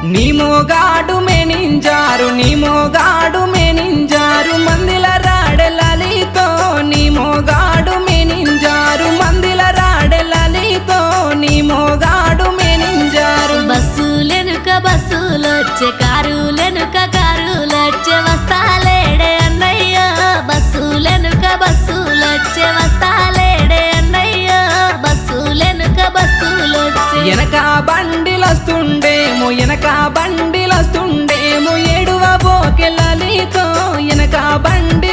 నీ మోగాడు మేనింజారు నీ మోగాడు మేనింజారు మందిల రాడెలలితో నీ మోగాడు మేనింజారు మందిల రాడెలలితో నీ మోగాడు మేనింజారు బస్సులెనుక బస్సులొచ్చే కారులెనుక కారులొచ్చే వస్తాలేడే అన్నయ్య బస్సులెనుక బస్సులొచ్చే వస్తాలేడే అన్నయ్య బస్సులెనుక బస్సులొచ్చే ఎనక బండిలొస్తుండేమో ఎనక బండిలొస్తుండేమో ఏడువ బోకెలలితో ఎనక బండి